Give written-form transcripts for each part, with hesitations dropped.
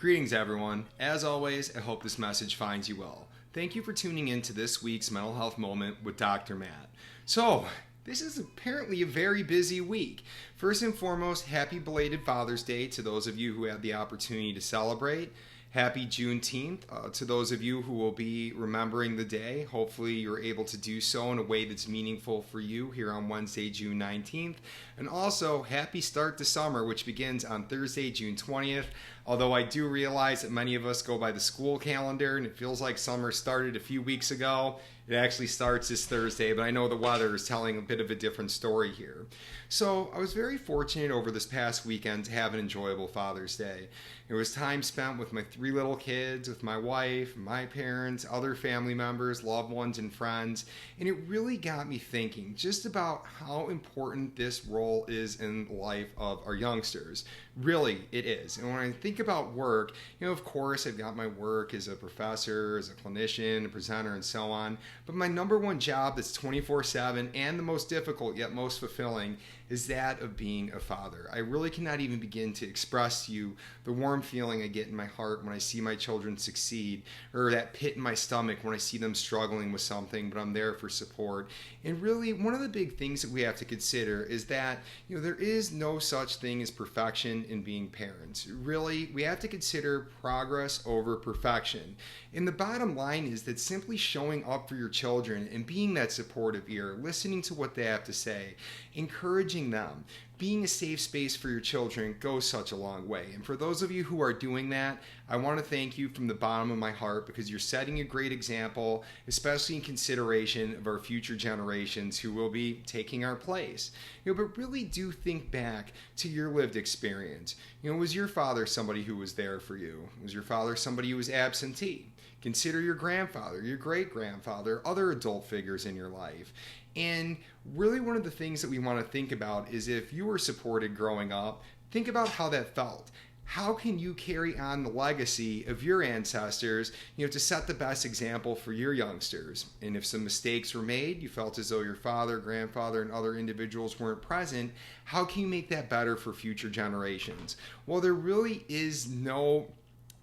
Greetings, everyone. As always, I hope this message finds you well. Thank you for tuning in to this week's Mental Health Moment with Dr. Matt. So, this is apparently a very busy week. First and foremost, happy belated Father's Day to those of you who had the opportunity to celebrate. Happy Juneteenth to those of you who will be remembering the day. Hopefully you're able to do so in a way that's meaningful for you here on Wednesday, June 19th. And also, happy start to summer, which begins on Thursday, June 20th. Although I do realize that many of us go by the school calendar and it feels like summer started a few weeks ago. It actually starts this Thursday, but I know the weather is telling a bit of a different story here. So I was very fortunate over this past weekend to have an enjoyable Father's Day. It was time spent with my 3 little kids, with my wife, my parents, other family members, loved ones, and friends. And it really got me thinking just about how important this role is in the life of our youngsters. Really, it is. And when I think about work, of course, I've got my work as a professor, as a clinician, a presenter, and so on. But my number one job that's 24/7 and the most difficult yet most fulfilling is that of being a father. I really cannot even begin to express to you the warm feeling I get in my heart when I see my children succeed, or that pit in my stomach when I see them struggling with something, but I'm there for support. And really, one of the big things that we have to consider is that there is no such thing as perfection in being parents. Really, we have to consider progress over perfection. And the bottom line is that simply showing up for your children and being that supportive ear, listening to what they have to say, encouraging them, being a safe space for your children goes such a long way. And for those of you who are doing that, I want to thank you from the bottom of my heart because you're setting a great example, especially in consideration of our future generations who will be taking our place. But really do think back to your lived experience. Was your father somebody who was there for you? Was your father somebody who was absentee? Consider your grandfather, your great-grandfather, other adult figures in your life. And really one of the things that we want to think about is if you were supported growing up, think about how that felt. How can you carry on the legacy of your ancestors, to set the best example for your youngsters? And if some mistakes were made, you felt as though your father, grandfather, and other individuals weren't present, how can you make that better for future generations? Well, there really is no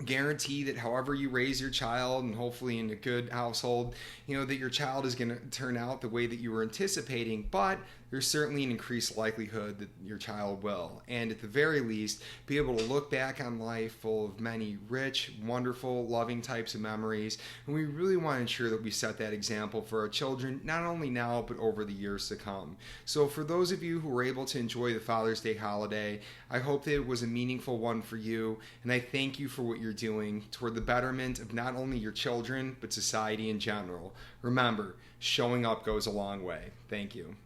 guarantee that however you raise your child, and hopefully in a good household, that your child is going to turn out the way that you were anticipating, but there's certainly an increased likelihood that your child will. And at the very least, be able to look back on life full of many rich, wonderful, loving types of memories. And we really want to ensure that we set that example for our children, not only now, but over the years to come. So for those of you who were able to enjoy the Father's Day holiday, I hope that it was a meaningful one for you. And I thank you for what you're doing toward the betterment of not only your children, but society in general. Remember, showing up goes a long way. Thank you.